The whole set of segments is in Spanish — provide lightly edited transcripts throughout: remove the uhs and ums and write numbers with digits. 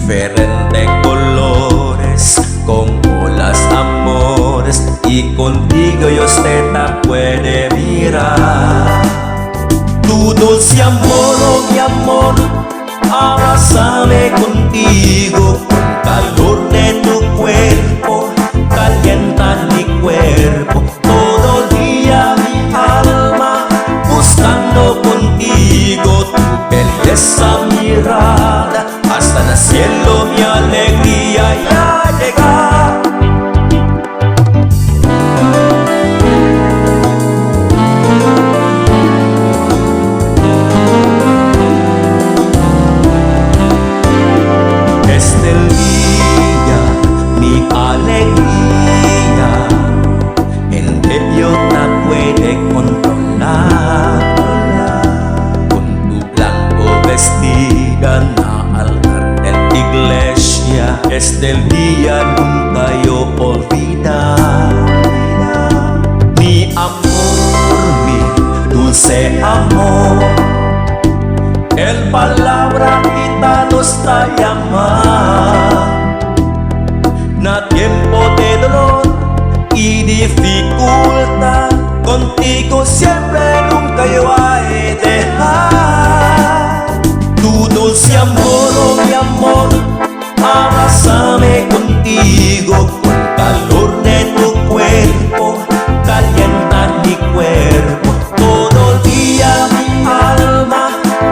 diferentes colores, con olas, amores, y contigo yo usted te puede mirar. Tu dulce amor, oh mi amor, abrázame contigo, con calor de tu cuerpo, calienta mi cuerpo. Todo el día mi alma buscando contigo tu belleza mirada, hasta en el cielo mi alegría ya llega. Este día mi alegría, en ello te puede controlar. Con tu blanco vestida na altar de la iglesia, este día nunca yo olvidar. Mi amor, mi dulce amor, el palabra quita nuestra llama. Na tiempo de dolor y dificultad, contigo siempre nunca yo he de dejar. Tu dulce amor, oh mi amor, abrázame contigo, con calor de tu cuerpo, calienta mi cuerpo. Todo el día mi alma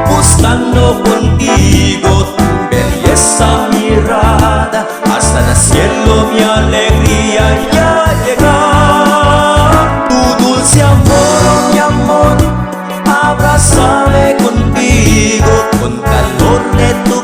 buscando contigo tu belleza mirada, hasta en el cielo mi alegría ya llega. Tu dulce amor, oh mi amor, abrázame contigo, con calor de tu